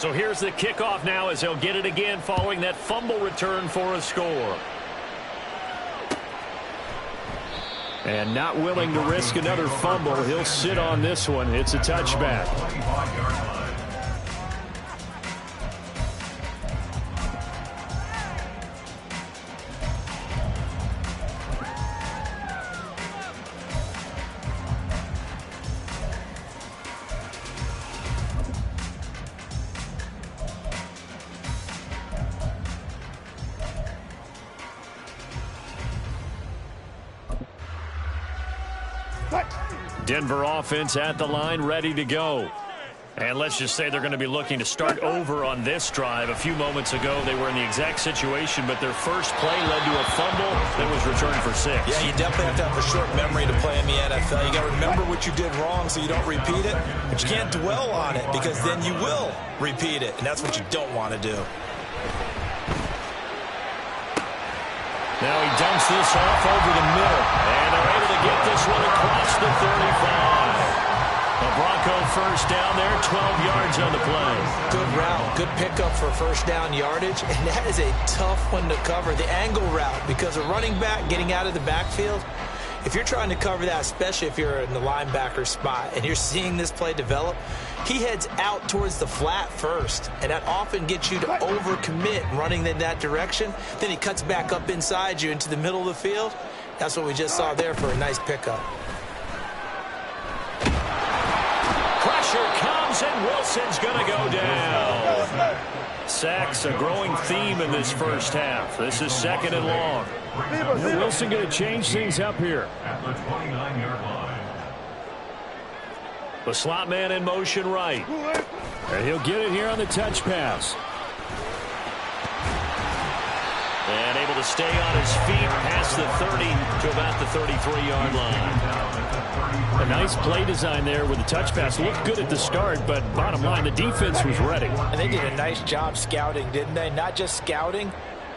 So here's the kickoff now as he'll get it again following that fumble return for a score. And not willing to risk another fumble. He'll sit on this one. It's a touchback. Denver offense at the line, ready to go. And let's just say they're going to be looking to start over on this drive. A few moments ago, they were in the exact situation, but their first play led to a fumble that was returned for 6. Yeah, you definitely have to have a short memory to play in the NFL. You got to remember what you did wrong so you don't repeat it, but you can't dwell on it because then you will repeat it, and that's what you don't want to do. Now he dumps this off over the middle, and they're able to get this one across the 35. The Bronco first down there, 12 yards on the play. Good route, good pickup for first down yardage, and that is a tough one to cover, the angle route, because a running back getting out of the backfield, if you're trying to cover that, especially if you're in the linebacker spot and you're seeing this play develop, he heads out towards the flat first, and that often gets you to overcommit running in that direction. Then he cuts back up inside you into the middle of the field. That's what we just saw there for a nice pickup. Pressure comes, and Wilson's going to go down. Sacks, a growing theme in this first half. This is 2nd and long. Wilson going to change things up here. At the 29-yard line. The slot man in motion right. And he'll get it here on the touch pass. And able to stay on his feet past the 30 to about the 33-yard line. A nice play design there with the touch pass. Looked good at the start, but bottom line, the defense was ready. And they did a nice job scouting, didn't they? Not just scouting,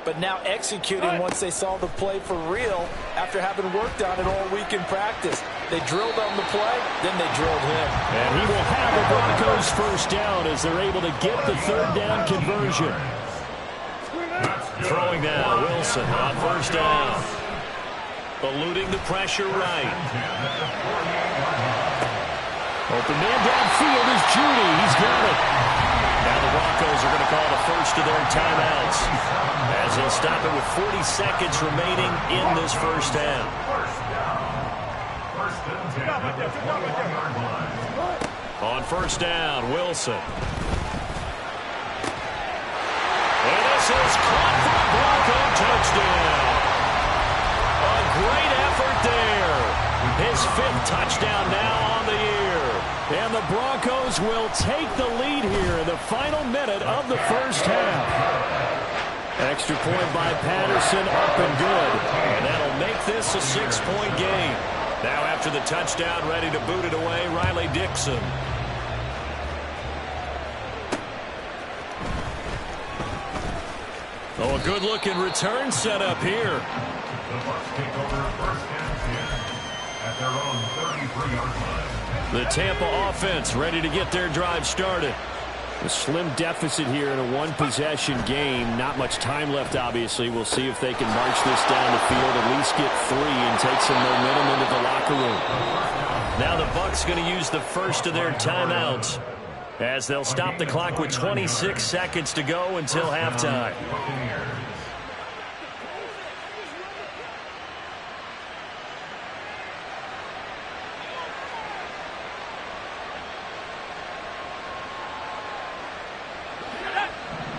but now executing once they saw the play for real after having worked on it all week in practice. They drilled on the play, then they drilled him. And he will have the Broncos first down as they're able to get the 3rd down conversion. Throwing now, Wilson on first down. Eluding the pressure right. Open man downfield is Judy. He's got it. Now the Broncos are going to call the first of their timeouts as they'll stop it with 40 seconds remaining in this first half. On first down, Wilson. And this is caught for a Bronco touchdown. A great effort there. His 5th touchdown now on the year. And the Broncos will take the lead here in the final minute of the first half. Extra point by Patterson, up and good. And that'll make this a 6-point game. Now after the touchdown, ready to boot it away, Riley Dixon. Oh, a good-looking return set up here. The Bucs take over 1st and 10 at their own 33-yard line. The Tampa offense ready to get their drive started. A slim deficit here in a one-possession game. Not much time left, obviously. We'll see if they can march this down the field, at least get 3 and take some momentum into the locker room. Now the Bucs going to use the first of their timeouts as they'll stop the clock with 26 seconds to go until halftime.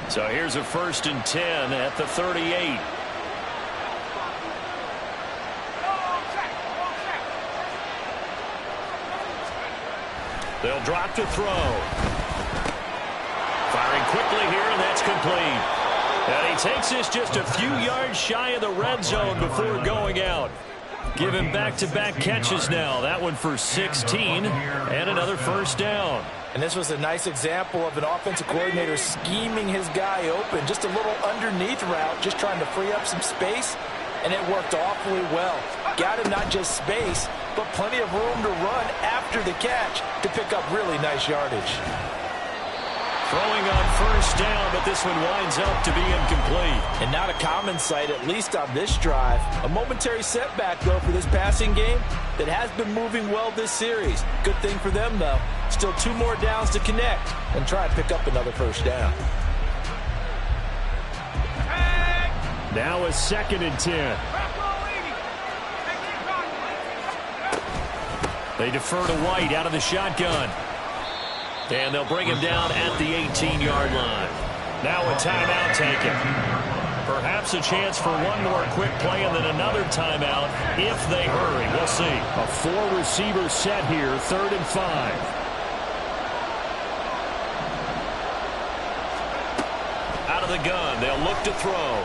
So here's a 1st and 10 at the 38. They'll drop to throw. Firing quickly here, and that's complete. And he takes this just a few yards shy of the red zone before going out. Give him back-to-back catches now. That one for 16 and another first down. And this was a nice example of an offensive coordinator scheming his guy open. Just a little underneath route, just trying to free up some space, and it worked awfully well. Got him not just space, but plenty of room to run after the catch to pick up really nice yardage. Throwing on first down, but this one winds up to be incomplete. And not a common sight, at least on this drive. A momentary setback, though, for this passing game that has been moving well this series. Good thing for them, though. Still 2 more downs to connect and try and pick up another first down. Now a 2nd and 10. They defer to White out of the shotgun. And they'll bring him down at the 18-yard line. Now a timeout taken. Perhaps a chance for one more quick play and then another timeout if they hurry. We'll see. A 4-receiver set here, 3rd and 5. Out of the gun, they'll look to throw.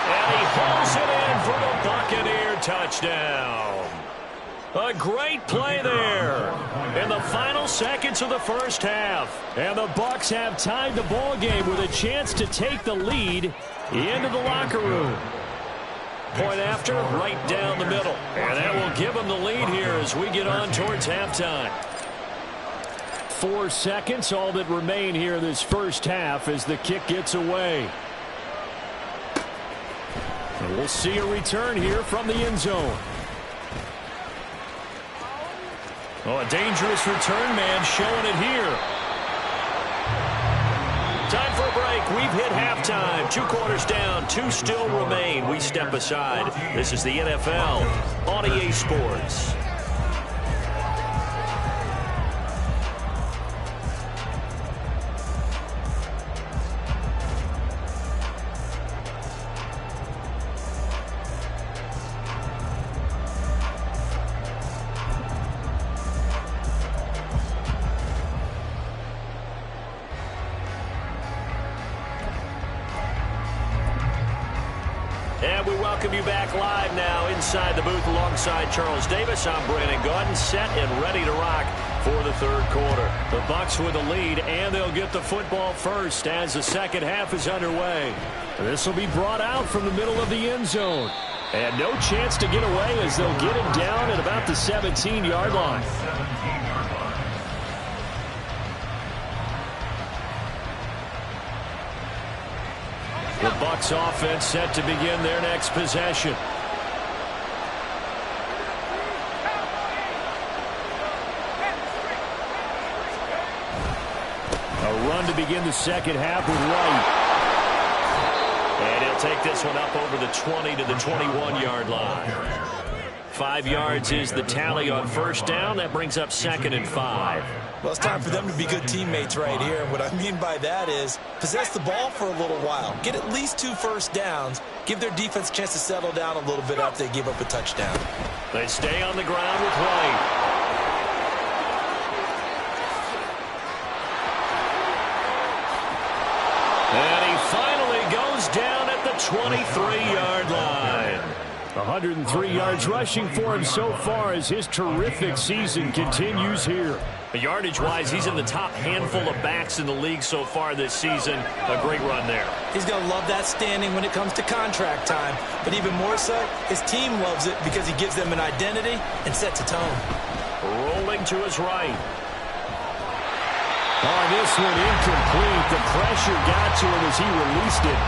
And he hauls it in for the Buccaneer touchdown. A great play there in the final seconds of the first half. And the Bucs have tied the ball game with a chance to take the lead into the locker room. Point after, right down the middle. And that will give them the lead here as we get on towards halftime. 4 seconds, all that remain here this first half as the kick gets away. And we'll see a return here from the end zone. Oh, a dangerous return man showing it here. Time for a break. We've hit halftime. 2 quarters down. 2 still remain. We step aside. This is the NFL on EA Sports. And we welcome you back live now inside the booth alongside Charles Davis. I'm Brandon Gaudin, set and ready to rock for the 3rd quarter. The Bucs with the lead, and they'll get the football first as the second half is underway. This will be brought out from the middle of the end zone. And no chance to get away as they'll get him down at about the 17-yard line. The Bucs offense set to begin their next possession. A run to begin the second half with White. And he'll take this one up over the 20 to the 21-yard line. 5 yards is the tally on first down. That brings up 2nd and 5. Well, it's time for them to be good teammates right here. And what I mean by that is possess the ball for a little while. Get at least 2 first downs. Give their defense a chance to settle down a little bit after they give up a touchdown. They stay on the ground with White. And he finally goes down at the 23-yard line. 103 yards rushing for him so far as his terrific season continues here. Yardage-wise, he's in the top handful of backs in the league so far this season. A great run there. He's going to love that standing when it comes to contract time. But even more so, his team loves it because he gives them an identity and sets a tone. Rolling to his right. Oh, this one incomplete. The pressure got to him as he released it.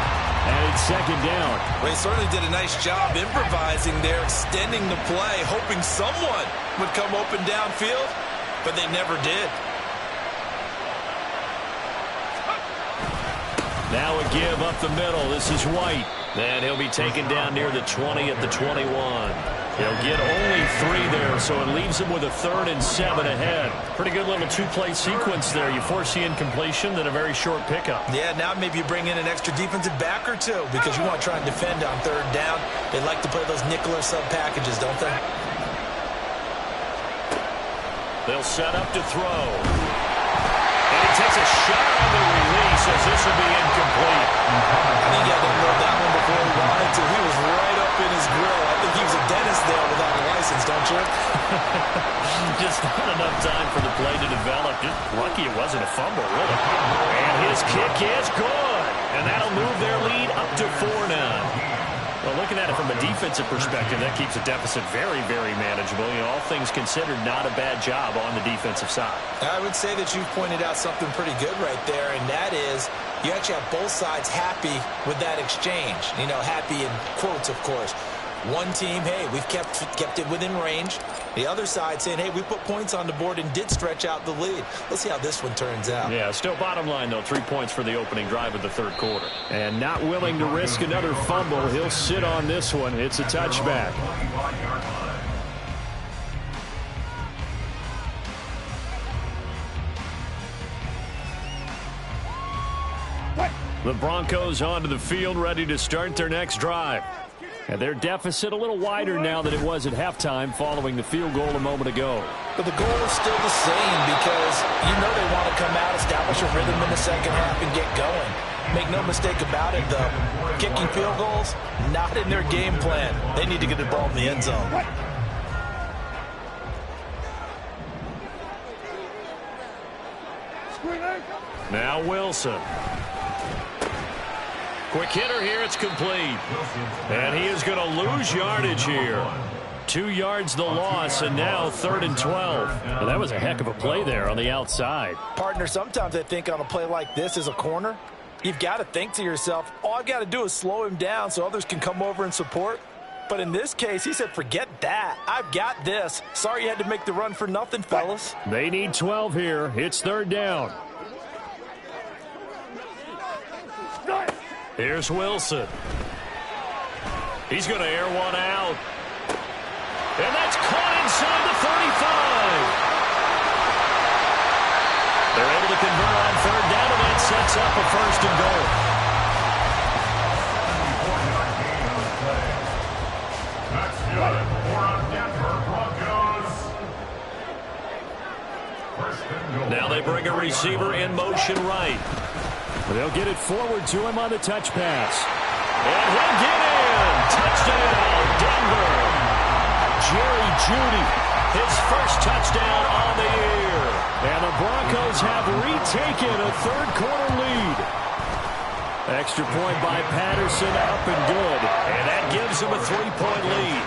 And it's 2nd down. Well, he certainly did a nice job improvising there, extending the play, hoping someone would come open downfield, but they never did. Now a give up the middle. This is White. And he'll be taken down near the 20 at the 21. He'll get only 3 there, so it leaves him with a 3rd and 7 ahead. Pretty good little 2-play sequence there. You force the incompletion, then a very short pickup. Yeah, now maybe you bring in an extra defensive back or 2 because you want to try and defend on 3rd down. They like to play those nickel or sub packages, don't they? They'll set up to throw. And he takes a shot on the release as this will be incomplete. I think he had to unload that one before he wanted to. He was right up in his grill. I think he was a dentist there without a license, don't you? Just not enough time for the play to develop. Just lucky it wasn't a fumble, really. And his kick is good. And that'll move their lead up to 4 now. Well, looking at it from a defensive perspective, that keeps the deficit very, very manageable. You know, all things considered, not a bad job on the defensive side. I would say that you've pointed out something pretty good right there, and that is you actually have both sides happy with that exchange. You know, happy in quotes, of course. One team, hey, we've kept it within range. The other side saying, hey, we put points on the board and did stretch out the lead. Let's see how this one turns out. Yeah, still bottom line, though, 3 points for the opening drive of the third quarter. And not willing to risk another fumble. He'll sit on this one. It's a touchback. The Broncos onto the field, ready to start their next drive. And their deficit a little wider now than it was at halftime following the field goal a moment ago. But the goal is still the same because you know they want to come out, establish a rhythm in the second half, and get going. Make no mistake about it, though. Kicking field goals, not in their game plan. They need to get the ball in the end zone. Now Wilson. Quick hitter here, it's complete. And he is going to lose yardage here. 2 yards the loss, and now 3rd and 12. Well, that was a heck of a play there on the outside. Partner, sometimes I think on a play like this as a corner, you've got to think to yourself, all I've got to do is slow him down so others can come over and support. But in this case, he said, forget that. I've got this. Sorry you had to make the run for nothing, fellas. They need 12 here. It's 3rd down. Here's Wilson. He's going to air one out. And that's caught inside the 35. They're able to convert on 3rd down, and that sets up a 1st and goal. That's good for Denver Broncos. 1st and goal. Now they bring a receiver in motion right. They'll get it forward to him on the touch pass. And he'll get in. Touchdown, Denver. Jerry Jeudy, his first touchdown on the year. And the Broncos have retaken a third-quarter lead. Extra point by Patterson, up and good. And that gives them a 3-point lead.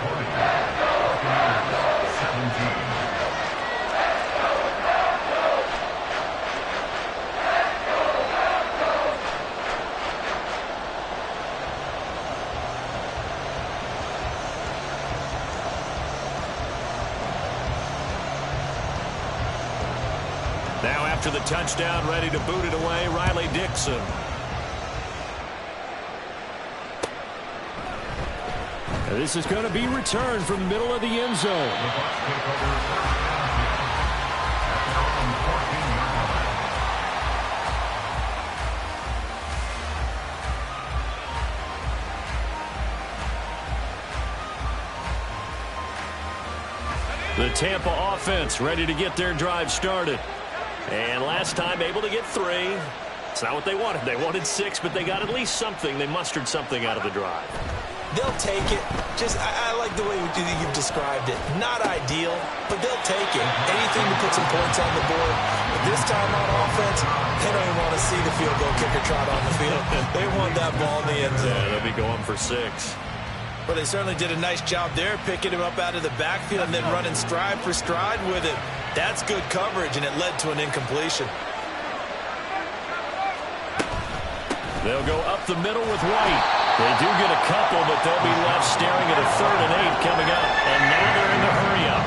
17. Now after the touchdown, ready to boot it away, Riley Dixon. And this is going to be returned from the middle of the end zone. The Tampa offense ready to get their drive started. And last time able to get 3. It's not what they wanted. They wanted 6, but they got at least something. They mustered something out of the drive. They'll take it. I like the way you've described it. Not ideal, but they'll take it. Anything to put some points on the board. But this time on offense, they don't even want to see the field goal kicker trot on the field. They want that ball in the end zone. Yeah, they'll be going for 6. But they certainly did a nice job there, picking him up out of the backfield and then running stride for stride with it. That's good coverage, and it led to an incompletion. They'll go up the middle with White. They do get a couple, but they'll be left staring at a 3rd and 8 coming up. And now they're in the hurry-up.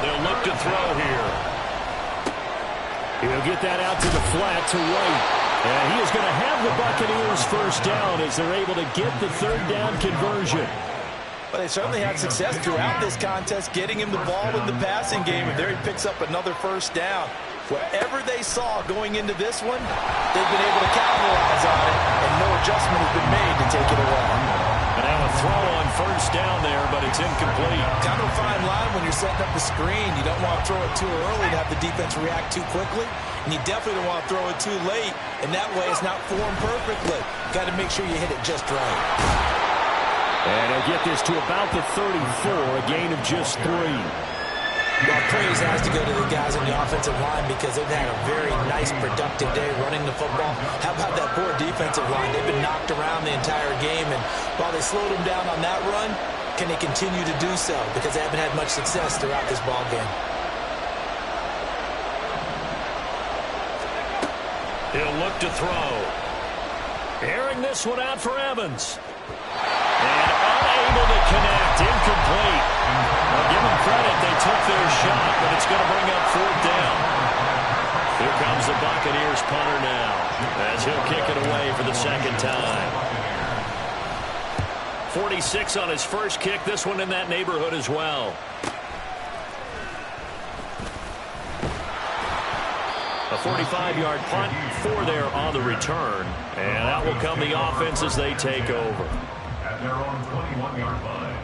They'll look to throw here. He'll get that out to the flat to White. And he is going to have the Buccaneers first down as they're able to get the 3rd down conversion. But they certainly had success throughout this contest, getting him the ball in the passing game, and there he picks up another 1st down. Whatever they saw going into this one, they've been able to capitalize on it, and no adjustment has been made to take it away. And now a throw on 1st down there, but it's incomplete. Kind of a fine line when you're setting up the screen. You don't want to throw it too early to have the defense react too quickly, and you definitely don't want to throw it too late, and that way it's not formed perfectly. Got to make sure you hit it just right. And he'll get this to about the 34, a gain of just 3. Well, praise has to go to the guys on the offensive line because they've had a very nice, productive day running the football. How about that poor defensive line? They've been knocked around the entire game, and while they slowed them down on that run, can they continue to do so? Because they haven't had much success throughout this ball game. He'll look to throw. Airing this one out for Evans. And unable to connect. Incomplete. Well, give them credit. They took their shot, but it's going to bring up fourth down. Here comes the Buccaneers punter now, as he'll kick it away for the second time. 46 on his first kick. This one in that neighborhood as well. A 45-yard punt, 4 there on the return. And out will come the offense as they take over. At their own 21-yard line.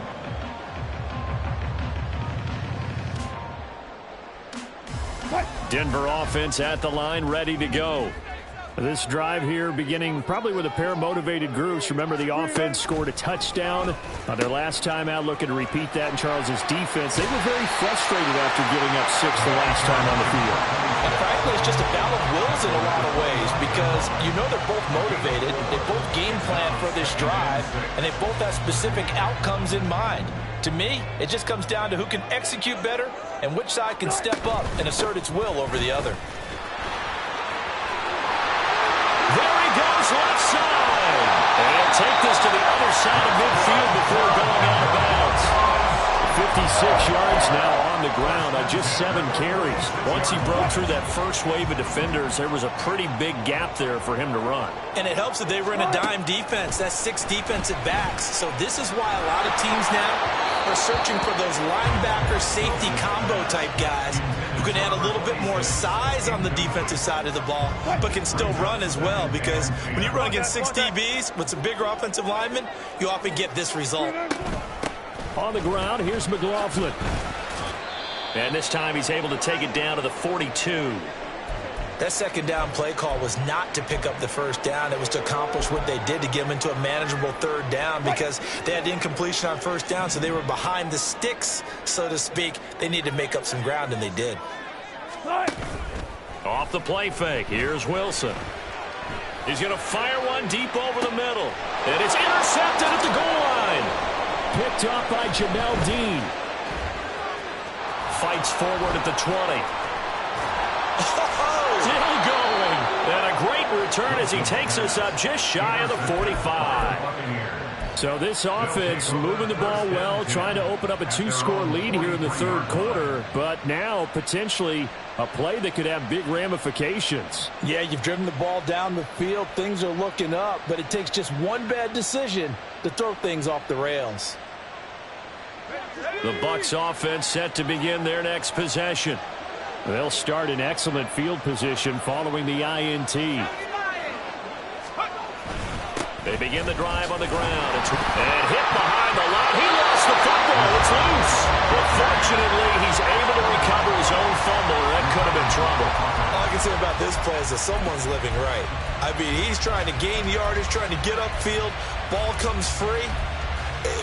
Denver offense at the line, ready to go. This drive here beginning probably with a pair of motivated groups. Remember, the offense scored a touchdown on their last time out, looking to repeat that in Charles's defense. They were very frustrated after giving up 6 the last time on the field. And frankly, it's just a battle of wills in a lot of ways because you know they're both motivated. They both game plan for this drive, and they both have specific outcomes in mind. To me, it just comes down to who can execute better and which side can step up and assert its will over the other. There he goes, left side. And he'll take this to the other side of midfield before going out of bounds. 56 yards now on the ground on just 7 carries. Once he broke through that first wave of defenders, there was a pretty big gap there for him to run. And it helps that they were in a dime defense. That's 6 defensive backs. So this is why a lot of teams now are searching for those linebacker safety combo type guys who can add a little bit more size on the defensive side of the ball, but can still run as well. Because when you run against 6 DBs with some bigger offensive linemen, you often get this result. On the ground, here's McLaughlin. And this time he's able to take it down to the 42. That second down play call was not to pick up the first down. It was to accomplish what they did to get them into a manageable third down because they had incompletion on first down, so they were behind the sticks, so to speak. They needed to make up some ground, and they did. Off the play fake, here's Wilson. He's going to fire one deep over the middle. And it's intercepted at the goal line. Picked up by Jamel Dean. Fights forward at the 20. Still going. And a great return as he takes us up just shy of the 45. So this offense moving the ball well, trying to open up a 2-score lead here in the third quarter, but now potentially a play that could have big ramifications. Yeah, you've driven the ball down the field. Things are looking up, but it takes just one bad decision to throw things off the rails. The Bucs offense set to begin their next possession. They'll start in excellent field position following the INT. They begin the drive on the ground. And hit behind the line. He lost the football. It's loose. But fortunately, he's able to recover his own fumble. That could have been trouble. All I can say about this play is that someone's living right. I mean, he's trying to gain yardage, trying to get upfield. Ball comes free.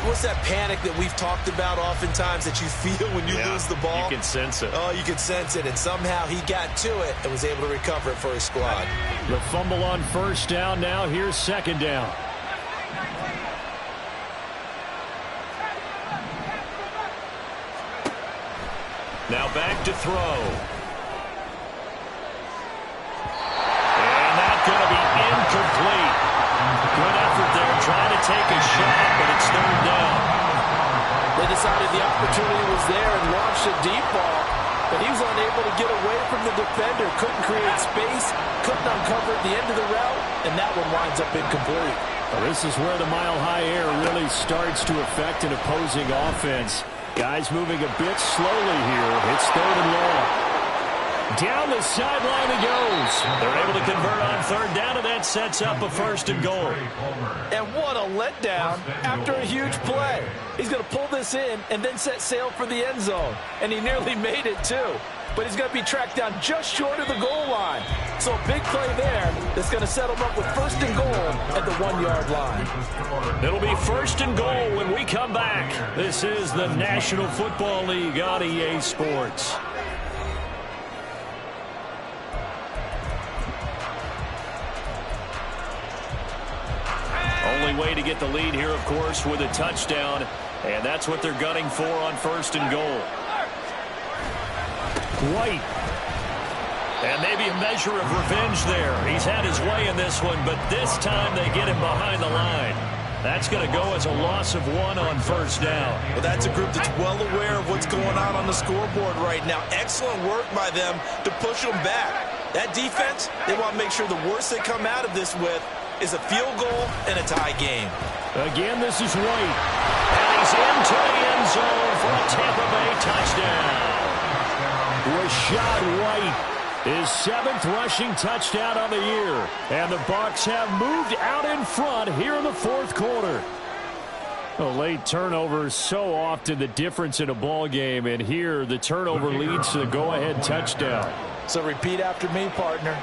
What's that panic that we've talked about oftentimes that you feel when you lose the ball? You can sense it. Oh, you can sense it. And somehow he got to it and was able to recover it for his squad. The fumble on first down. Now here's second down. Now back to throw. And that's going to be incomplete. Good effort there trying to take a shot, but it's third down. They decided the opportunity was there and launched a deep ball, but he was unable to get away from the defender, couldn't create space, couldn't uncover at the end of the route, and that one winds up incomplete. Well, this is where the mile-high air really starts to affect an opposing offense. Guys moving a bit slowly here. It's third and long. Down the sideline he goes. They're able to convert on third down, and that sets up a first and goal. And what a letdown after a huge play. He's going to pull this in and then set sail for the end zone. And he nearly made it, too. But he's going to be tracked down just short of the goal line. So a big play there that's going to set him up with first and goal at the 1-yard line. It'll be first and goal when we come back. This is the National Football League on EA Sports. Only way to get the lead here, of course, with a touchdown. And that's what they're gunning for on first and goal. White. And maybe a measure of revenge there. He's had his way in this one, but this time they get him behind the line. That's going to go as a loss of 1 on first down. Well, that's a group that's well aware of what's going on the scoreboard right now. Excellent work by them to push them back. That defense, they want to make sure the worst they come out of this with is a field goal and a tie game. Again, this is White. And he's into the end zone for a Tampa Bay touchdown. Rashad White, his 7th rushing touchdown on the year. And the Bucs have moved out in front here in the 4th quarter. A late turnover is so often the difference in a ball game, and here the turnover leads to the go-ahead touchdown. So repeat after me, partner.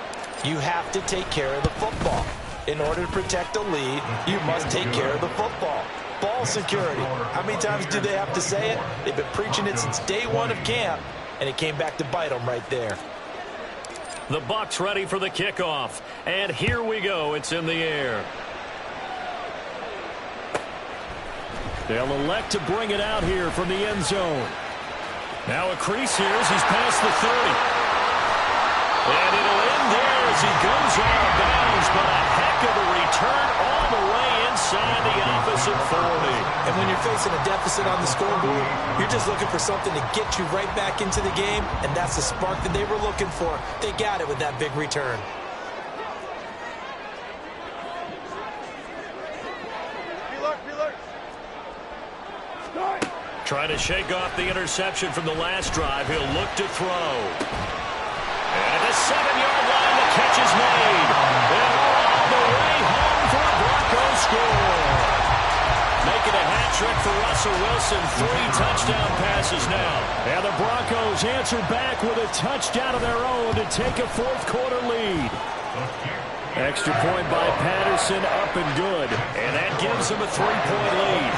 You have to take care of the football. In order to protect a lead, you must take care of the football. Ball security. How many times do they have to say it? They've been preaching it since day 1 of camp, and it came back to bite them right there. The Bucs ready for the kickoff. And here we go. It's in the air. They'll elect to bring it out here from the end zone. Now a crease here as he's past the 30. And it'll end there as he goes out of bounds, but a heck of a return all the way inside the opposite 40. And when you're facing a deficit on the scoreboard, you're just looking for something to get you right back into the game, and that's the spark that they were looking for. They got it with that big return. Trying to shake off the interception from the last drive. He'll look to throw. And at the 7-yard line, the catch is made. And all the way home for a Broncos score. Making a hat trick for Russell Wilson. 3 touchdown passes now. And the Broncos answer back with a touchdown of their own to take a 4th quarter lead. Extra point by Patterson, up and good. And that gives them a 3-point lead.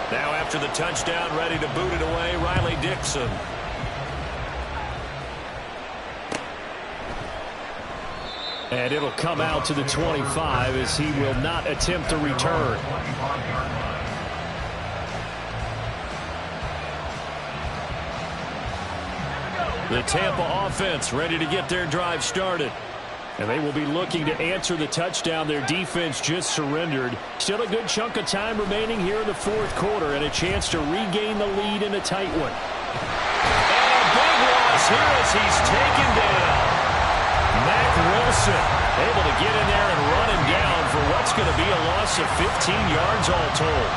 Now after the touchdown, ready to boot it away, Riley Dixon. And it'll come out to the 25 as he will not attempt to return. The Tampa offense ready to get their drive started. And they will be looking to answer the touchdown their defense just surrendered. Still a good chunk of time remaining here in the 4th quarter and a chance to regain the lead in a tight one. And a big loss here as he's taken down. Mack Wilson able to get in there and run him down for what's going to be a loss of 15 yards all told.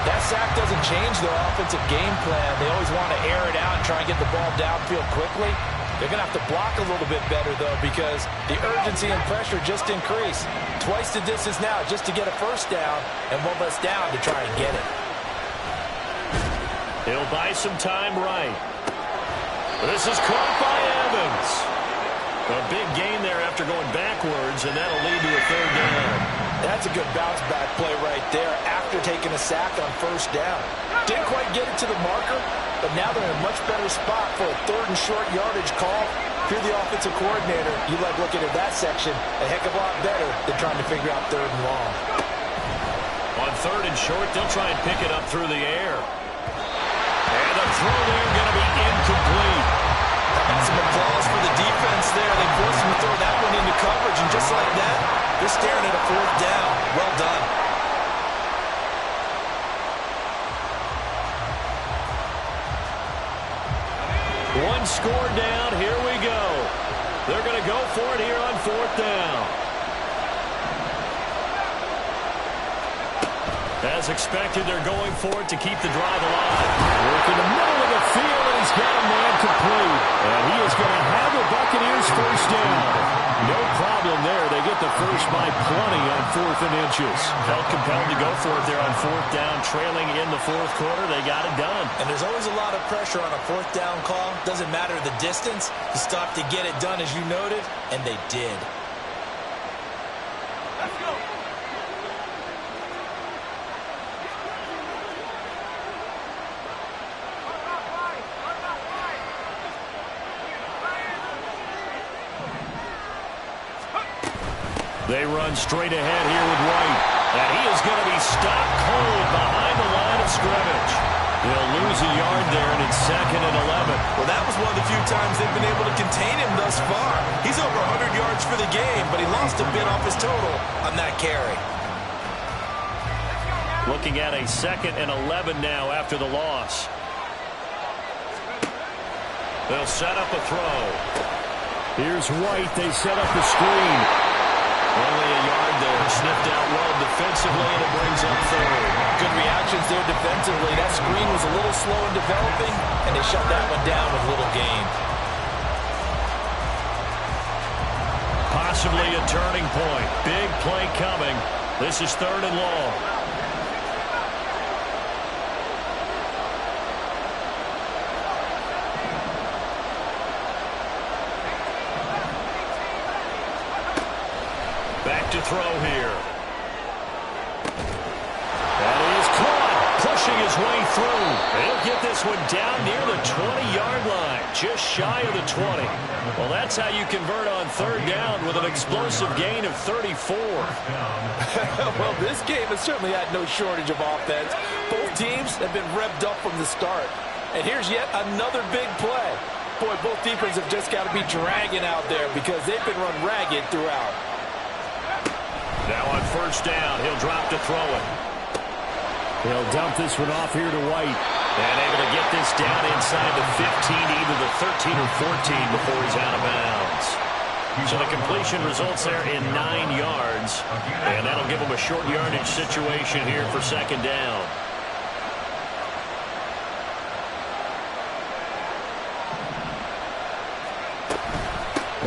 That sack doesn't change their offensive game plan. They always want to air it out and try and get the ball downfield quickly. They're going to have to block a little bit better, though, because the urgency and pressure just increased. Twice the distance now just to get a first down, and 1 less down to try and get it. He'll buy some time right. This is caught by Evans. A big gain there after going backwards, and that'll lead to a 3rd down. That's a good bounce-back play right there after taking a sack on first down. Didn't quite get it to the marker, but now they're in a much better spot for a 3rd and short yardage call. If you're the offensive coordinator, you like looking at that section a heck of a lot better than trying to figure out 3rd and long. On 3rd and short, they'll try and pick it up through the air. And the throw there going to be incomplete. That's some applause for the defense there. They forced him to throw that one into coverage, and just like that, they're staring at a 4th down. Well done. One score down. Here we go. They're going to go for it here on 4th down. As expected, they're going for it to keep the drive alive. Work in the middle of the field, and he's got a man complete. And he is going to have the Buccaneers first down. No problem there. They get the first by plenty on 4th and inches. Felt compelled to go for it there on 4th down, trailing in the 4th quarter. They got it done. And there's always a lot of pressure on a 4th down call. Doesn't matter the distance. You stop to get it done, as you noted, and they did. Let's go. They run straight ahead here with White. And he is going to be stopped cold behind the line of scrimmage. They'll lose a yard there, and it's 2nd and 11. Well, that was one of the few times they've been able to contain him thus far. He's over 100 yards for the game, but he lost a bit off his total on that carry. Looking at a 2nd and 11 now after the loss. They'll set up a throw. Here's White. They set up the screen. Only a yard there. Sniffed out well defensively, and it brings up 3rd. Good reactions there defensively. That screen was a little slow in developing, and they shut that one down with little gain. Possibly a turning point. Big play coming. This is 3rd and long. Back to throw here. That is caught. Pushing his way through. He'll get this one down near the 20-yard line. Just shy of the 20. Well, that's how you convert on 3rd down with an explosive gain of 34. Well, this game has certainly had no shortage of offense. Both teams have been revved up from the start. And here's yet another big play. Boy, both defenses have just got to be dragging out there because they've been run ragged throughout. Now on 1st down, he'll drop to throw it. He'll dump this one off here to White. And able to get this down inside the 15, either the 13 or 14 before he's out of bounds. So the completion results there in 9 yards. And that'll give him a short yardage situation here for 2nd down.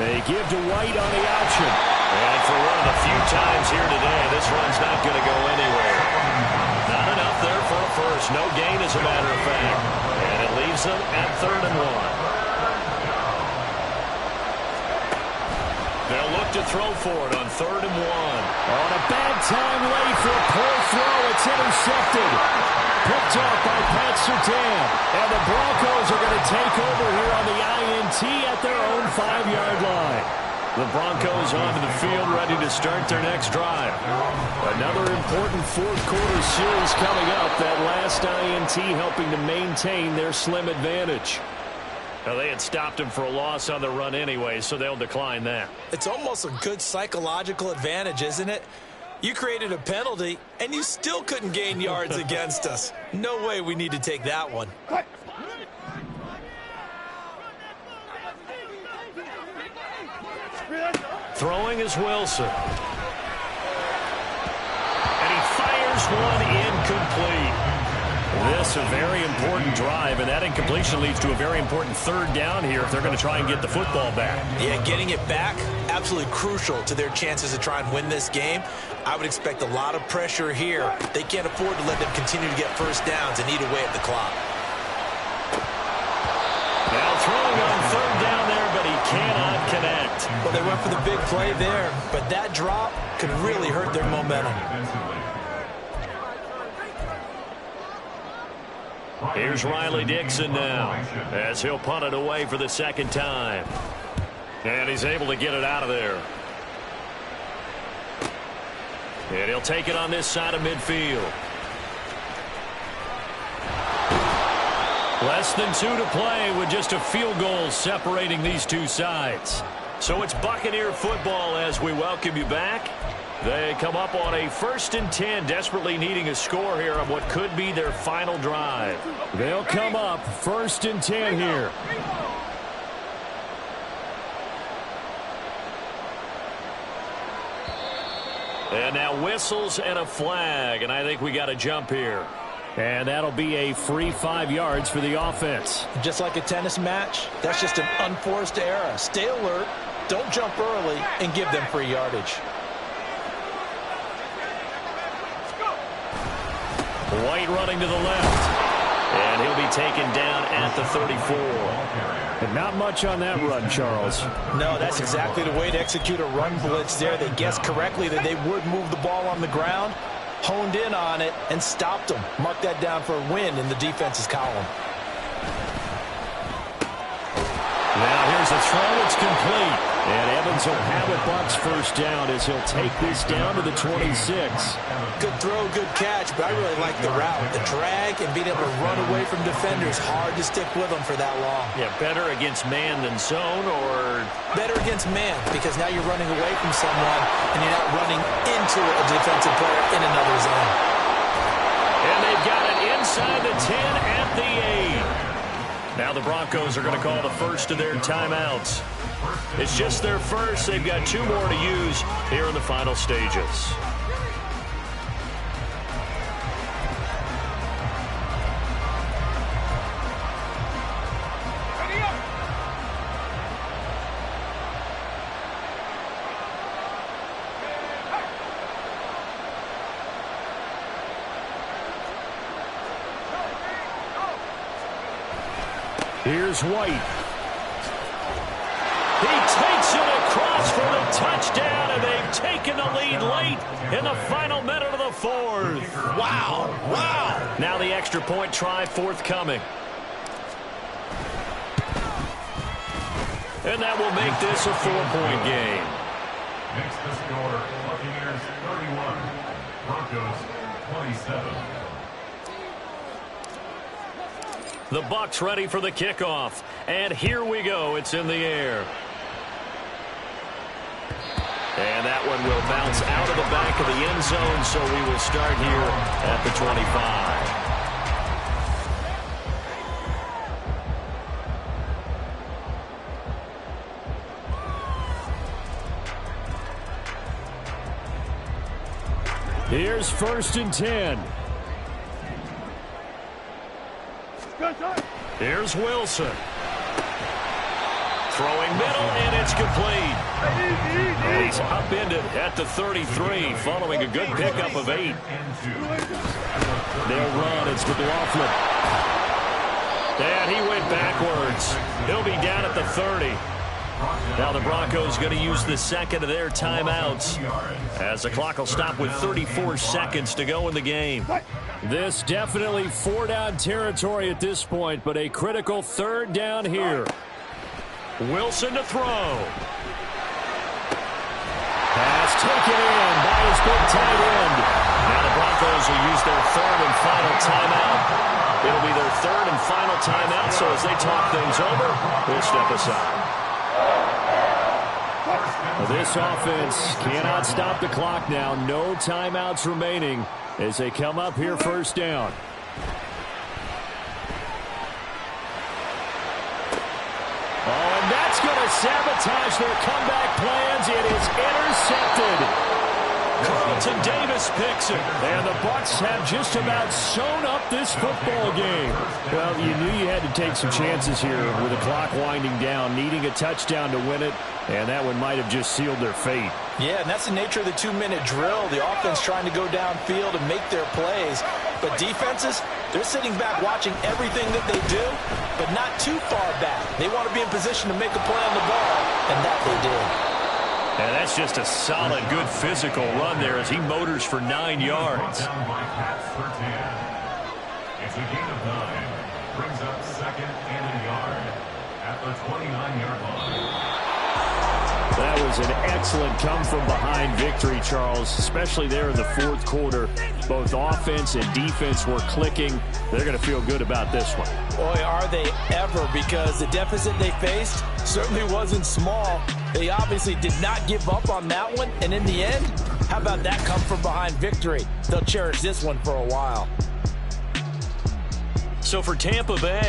They give to White on the option. And for one of the few times here today, this run's not going to go anywhere. Not enough there for a first. No gain, as a matter of fact. And it leaves them at 3rd and 1. They'll look to throw for it on 3rd and 1. On a bad time late for a poor throw. It's intercepted. Picked off by Pat Surtain. And the Broncos are going to take over here on the INT at their own 5-yard line. The Broncos onto the field, ready to start their next drive. Another important 4th quarter series coming up. That last INT helping to maintain their slim advantage. Now, they had stopped him for a loss on the run anyway, so they'll decline that. It's almost a good psychological advantage, isn't it? You created a penalty, and you still couldn't gain yards against us. No way we need to take that one. Throwing is Wilson. And he fires one incomplete. This a very important drive, and that incompletion leads to a very important 3rd down here if they're going to try and get the football back. Yeah, getting it back, absolutely crucial to their chances to try and win this game. I would expect a lot of pressure here. They can't afford to let them continue to get 1st downs and eat away at the clock. Now throwing on 3rd down there, but he cannot connect. Well, they went for the big play there, but that drop could really hurt their momentum. Here's Riley Dixon now, as he'll punt it away for the 2nd time. And he's able to get it out of there. And he'll take it on this side of midfield. Less than 2 to play with just a field goal separating these two sides. So it's Buccaneer football as we welcome you back. They come up on a 1st and 10, desperately needing a score here on what could be their final drive. They'll come up 1st and 10 here. And now whistles and a flag, and I think we got a jump here. And that'll be a free 5 yards for the offense. Just like a tennis match, that's just an unforced error. Stay alert, don't jump early, and give them free yardage. White running to the left. And he'll be taken down at the 34. And not much on that run, Charles. No, that's exactly the way to execute a run blitz there. They guessed correctly that they would move the ball on the ground, honed in on it, and stopped them. Mark that down for a win in the defense's column. Now here's a throw. It's complete. And Evans will have it. Bucks first down as he'll take this down to the 26. Good throw, good catch, but I really like the route. The drag and being able to run away from defenders. Hard to stick with them for that long. Yeah, better against man than zone, or? Better against man, because now you're running away from someone and you're not running into a defensive player in another zone. And they've got it inside the 10 at the 8. Now the Broncos are going to call the first of their timeouts. It's just their first. They've got 2 more to use here in the final stages. Here's White. He takes it across for the touchdown, and they've taken the lead late in the final minute of the 4th. Wow, wow. Now the extra point try forthcoming. And that will make this a 4-point game. Makes the score Buccaneers 31, Broncos 27. The Bucs ready for the kickoff. And here we go. It's in the air. And that one will bounce out of the back of the end zone, so we will start here at the 25. Here's 1st and 10. Here's Wilson. Throwing middle, and it's complete. And he's upended at the 33, following a good pickup of 8. They'll run. It's McLaughlin. And he went backwards. He'll be down at the 30. Now the Broncos going to use the second of their timeouts, as the clock will stop with 34 seconds to go in the game. This definitely 4-down territory at this point, but a critical 3rd down here. Wilson to throw. Pass taken in by his big tight end. Now the Broncos will use their 3rd and final timeout. It'll be their 3rd and final timeout, so as they talk things over, we'll step aside. This offense cannot stop the clock now. No timeouts remaining as they come up here 1st down. Oh, and that's going to sabotage their comeback plans. It is intercepted. Carlton Davis picks it. And the Bucs have just about sewn up this football game. Well, you knew you had to take some chances here with the clock winding down, needing a touchdown to win it, and that one might have just sealed their fate. Yeah, and that's the nature of the 2-minute drill. The offense trying to go downfield and make their plays. But defenses, they're sitting back watching everything that they do, but not too far back. They want to be in position to make a play on the ball, and that they did. And that's just a solid, good physical run there as he motors for 9 yards. Down by Pats for 10. It's a gain of 9. Brings up 2nd and a yard at the 29-yard line. That was an excellent come-from-behind victory, Charles, especially there in the 4th quarter. Both offense and defense were clicking. They're going to feel good about this one. Boy, are they ever, because the deficit they faced certainly wasn't small. They obviously did not give up on that one, and in the end, how about that come-from-behind victory? They'll cherish this one for a while. So for Tampa Bay,